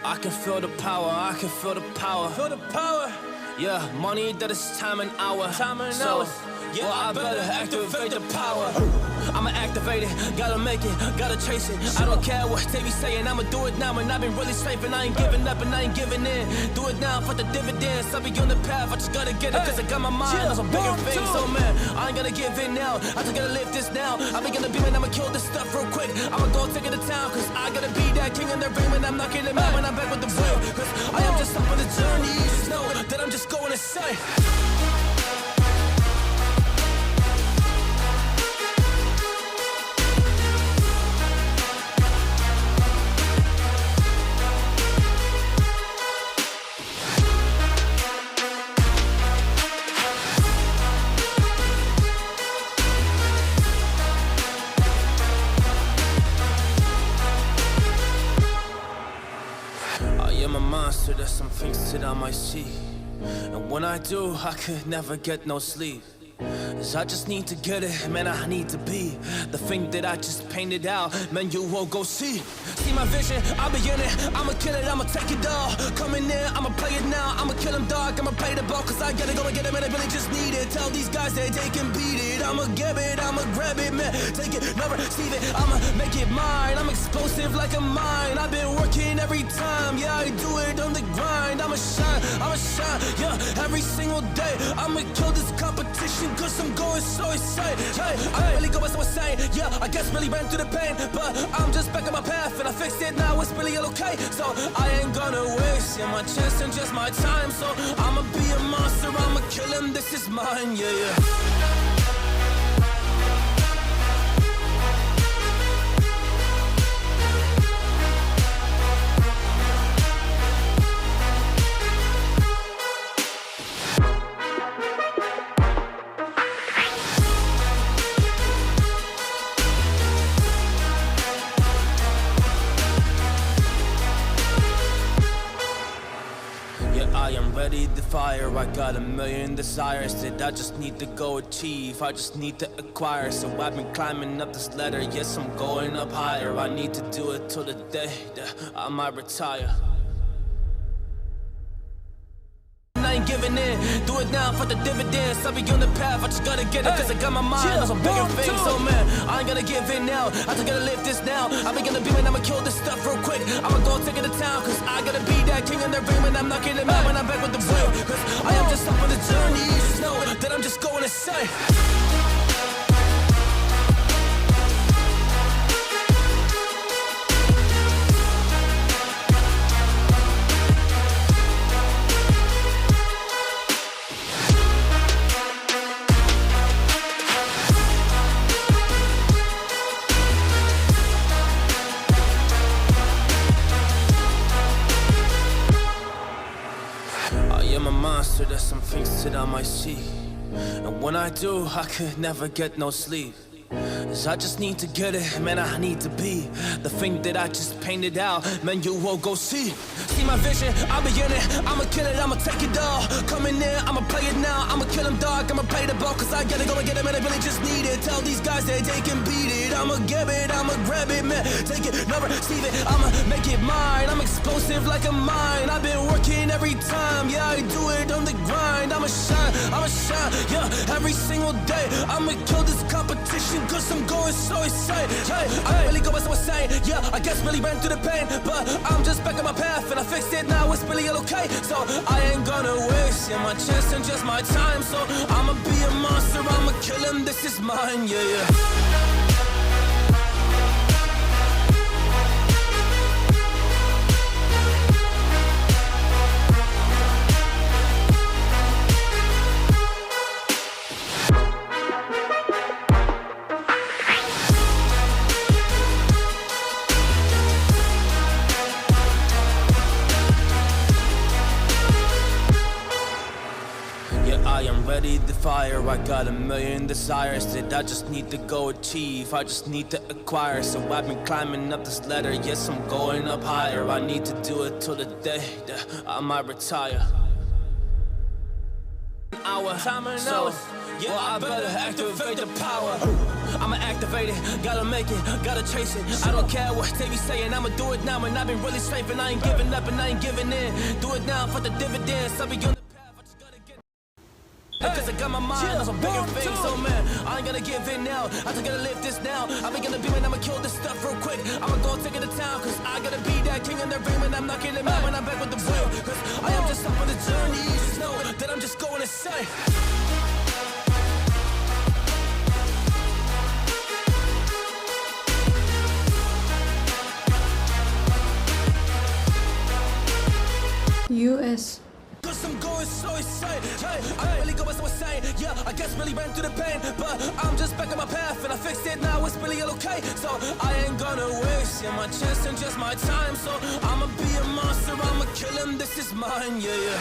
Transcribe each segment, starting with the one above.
I can feel the power, I can feel the power. Feel the power. Yeah, money that is time and hour. Time and so, hours. Yeah, well, I better activate the power. I'ma activate it, gotta make it, gotta chase it. I don't care what they be saying, I'ma do it now. And I've been really safe and I ain't giving up and I ain't giving in. Do it now for the dividends, I'll be on the path, I just gotta get it. Cause I got my mind on some bigger things. So man, I ain't gonna give in now, I just gotta live this now. I be gonna be man, I'ma kill this stuff real quick. I'ma go take it to town, cause I gotta be that king in the ring. When I'm knocking them out, when I'm back with the real. Cause I am just up on the journey, you just know that I'm just going insane. There's some things that I might see, and when I do, I could never get no sleep. Cause I just need to get it, man, I need to be the thing that I just painted out, man, you won't go see. See my vision, I'll be in it, I'ma kill it, I'ma take it all. Coming in, I'ma play it now, I'ma kill him dog, I'ma play the ball. Cause I gotta go and get it, man, I really just need it. Tell these guys that they can beat it, I'ma get it, I'ma grab it, man. Take it, never receive it, I'ma make it mine. I'm explosive like a mine, I've been working every time. Yeah, I do it on the grind, I'ma shine, yeah, every single day. I'ma kill this competition cause I'm going so insane. Hey, I really go by so insane. Yeah, I guess really ran through the pain, but I'm just back on my path and I fixed it now. It's really okay. So I ain't gonna waste my chance and just my time. So I'ma be a monster. I'ma kill him. This is mine. Yeah, yeah. I am ready to fire, I got a million desires that I just need to go achieve, I just need to acquire. So I've been climbing up this ladder, yes I'm going up higher. I need to do it till the day that I might retire. I ain't giving in, do it now for the dividends. I'll be on the path, I just gotta get it. Cause I got my mind on some bigger things. So man, I ain't gonna give in now, I just gotta live this now. I be gonna be man, I'ma kill this stuff real quick. I'ma go take it to town, cause I gotta be that king in the ring. When I'm knocking them out, when I'm back with the real. Cause I am just up on the journey, you just know that I'm just going insane. There's some things that I might see, and when I do, I could never get no sleep. Cause I just need to get it, man, I need to be the thing that I just painted out, man, you won't go see. See my vision, I'll be in it, I'ma kill it, I'ma take it all. Coming in, I'ma play it now, I'ma kill him dog, I'ma play the ball. Cause I gotta go and get it, man, I really just need it. Tell these guys that they can beat it, I'ma get it, I'ma grab it, man. Take it, never receive it, I'ma make it mine. I'm explosive like a mine, I've been working every time. Yeah, I do it on the grind, I'ma shine, yeah, every single day. I'ma kill this competition cause I'm going so insane. Hey, I really go by so insane. Yeah, I guess really ran through the pain, but I'm just back on my path and I fixed it now. It's really okay. So I ain't gonna waste my chance and just my time. So I'ma be a monster. I'ma kill him. This is mine. Yeah, yeah. I am ready to fire, I got a million desires that I just need to go achieve, I just need to acquire. So I've been climbing up this ladder, yes I'm going up higher. I need to do it till the day that I might retire. Time and so, Well, I better activate the power. I'ma activate it, gotta make it, gotta chase it. I don't care what they be saying, I'ma do it now. And I've been really safe and I ain't giving up and I ain't giving in. Do it now for the dividends, I'll be on the path, I just gotta get cause I got my mind on some bigger things, so man, I ain't gonna give in now. I just gotta live this now. I be gonna be when I'ma kill this stuff real quick. I'ma go take it to town, cause I gotta be that king in the ring. And I'm not getting mad when I'm back with the real, cause I am just up on the journey. You just know that I'm just going insane. US. Cause I'm going so insane. Hey, I really go so insane. Yeah, I guess really ran through the pain, but I'm just back on my path and I fixed it now. It's really all okay. So I ain't gonna waste my chance and just my time. So I'ma be a monster, I'ma kill him. This is mine, yeah.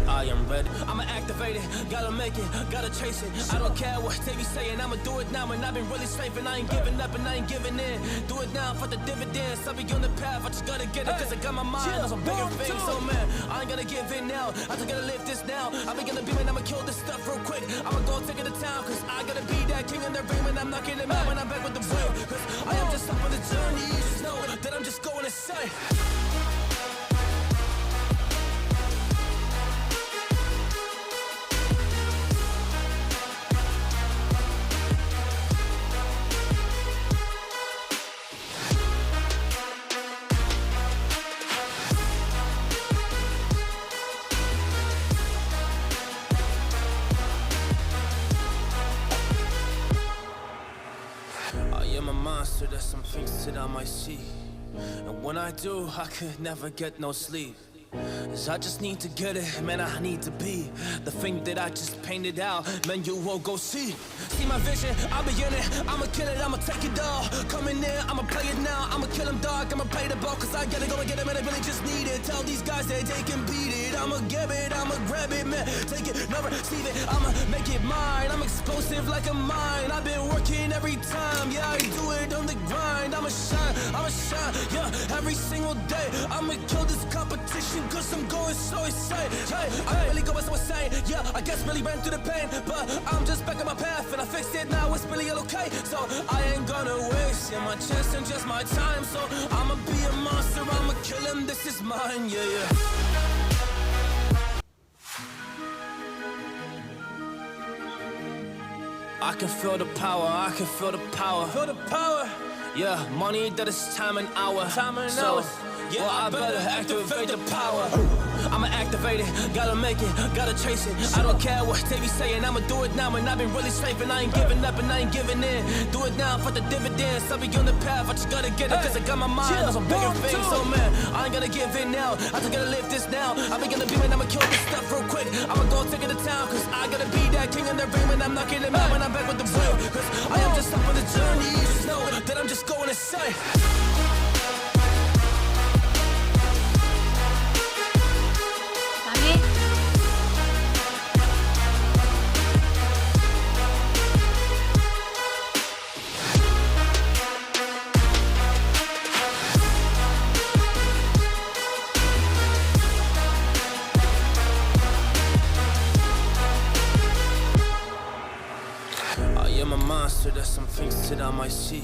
I am ready, I'ma activate it, gotta make it, gotta chase it. I don't care what they be saying, I'ma do it now. And I've been really safe and I ain't giving up and I ain't giving in. Do it now for the dividends, I'll be on the path, I just gotta get it. Cause I got my mind on some bigger things, so man, I ain't gonna give in now. I just gotta live this now. I be gonna be when I'ma kill this stuff real quick. I'ma go take it to town, cause I gotta be that king in the ring. And I'm not getting mad when I'm back with the real, cause I am just up on the journey. You just know that I'm just going insane. I'm a monster, there's some things that I might see. And when I do, I could never get no sleep. Cause I just need to get it, man, I need to be the thing that I just painted out, man, you won't go see. See my vision, I'll be in it, I'ma kill it, I'ma take it all. Coming in, I'ma play it now, I'ma kill him dog, I'ma play the ball. Cause I gotta go and get him and I really just need it. Tell these guys that they can beat it, I'ma get it, I'ma grab it, man. Take it, never receive it, I'ma make it mine. I'm explosive like a mine, I've been working every time. Yeah, I do it on the grind, I'ma shine, yeah, every single day. I'ma kill this competition cause I'm going so insane. Hey, I really go so insane. Yeah, I guess really ran through the pain, but I'm just back on my path and I fixed it now. It's really all okay. So I ain't gonna waste my chance and just my time. So I'ma be a monster, I'ma kill him. This is mine, yeah. I can feel the power, I can feel the power. Feel the power. Yeah, money that is time and hour. Time and hours. Yeah, well, I better activate the power. I'ma activate it, gotta make it, gotta chase it. I don't care what they be saying, I'ma do it now. And I've been really safe and I ain't giving up and I ain't giving in. Do it now for the dividends, I'll be on the path, I just gotta get it. Cause I got my mind on some bigger things, so man, I ain't gonna give in now. I just gotta live this now. I be gonna be when I'ma kill this stuff real quick. I'ma go take it to town, cause I gotta be that king in the ring. And I'm not getting mad when I'm back with the real, cause I am just up on the journey. You just know that I'm just going insane. I'm a monster, there's some things that I might see.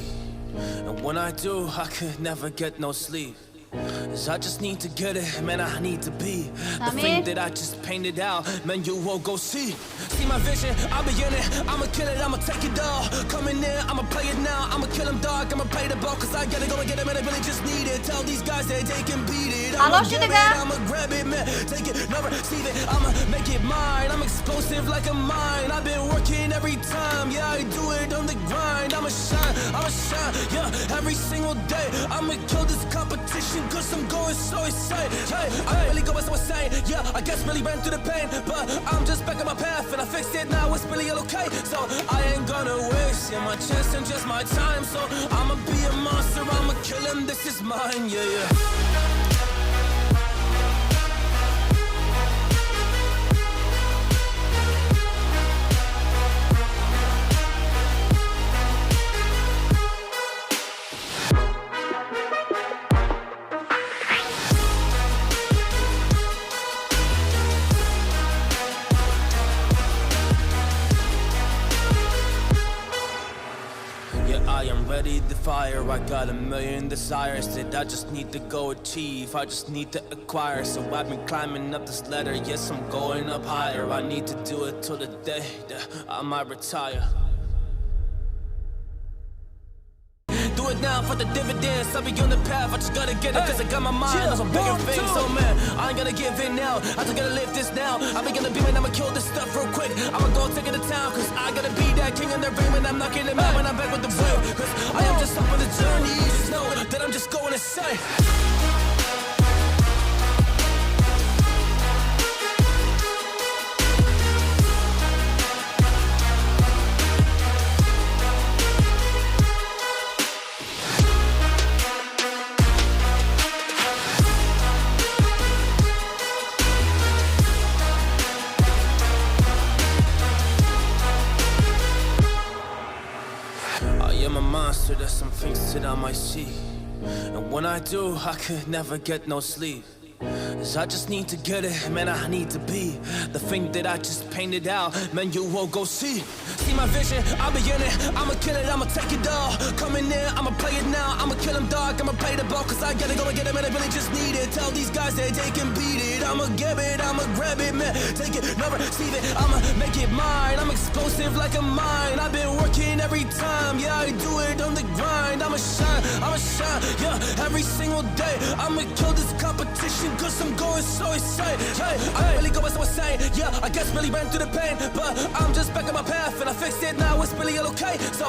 And when I do, I could never get no sleep. Cause I just need to get it, man, I need to be the thing that I just painted out, man, you won't go see. See my vision, I'll be in it, I'ma kill it, I'ma take it all. Coming in, I'ma play it now, I'ma kill him dog, I'ma play the ball. Cause I gotta go and get him and I really just need it. Tell these guys that they can beat it. I'ma get it, I'ma grab it, man. Take it, never receive it, I'ma make it mine. I'm explosive like a mine, I've been working every time. Yeah, I do it on the grind. grind. I'ma shine, yeah, every single day. I'ma kill this competition, cause I'm going so insane. Hey, I really go as I was saying, yeah, I guess really ran through the pain, but I'm just back on my path and I fixed it, now it's really okay. So I ain't gonna waste, yeah, my chance and just my time. So I'ma be a monster, I'ma kill him, this is mine, yeah, yeah. I am ready to fire, I got a million desires that I just need to go achieve, I just need to acquire. So I've been climbing up this ladder, yes I'm going up higher. I need to do it till the day that I might retire. Do it now for the dividends, I'll be on the path, I just gotta get it, cause I got my mind on some bigger things. So man, I ain't gonna give in now, I just gotta live this now. I be gonna be man, I'ma kill this stuff real quick. I'ma go take it to town, cause I gotta be that king in the ring when I'm knocking him out when I'm back with the wheel. Cause I am just up on the journey, just know that I'm just going insane. I am a monster, there's some things that I might see, and when I do, I could never get no sleep. Cause I just need to get it, man, I need to be the thing that I just painted out, man, you won't go see my vision, I'll be in it, I'ma kill it, I'ma take it all. Coming in, I'ma play it now, I'ma kill him dog, I'ma play the ball, cause I gotta go and get him and I really just need it. Tell these guys that they can beat it, I'ma give it, I'ma grab it, man, take it, never receive it, I'ma make it mine. I'm explosive like a mine, I've been working every time, yeah, I do it on the grind. I'ma shine, yeah, every single day. I'ma kill this competition, cause I'm going so insane. Hey, I really go as I was saying, yeah, I guess really ran through the pain, but I'm just back on my path and I fixed it, now it's really okay. So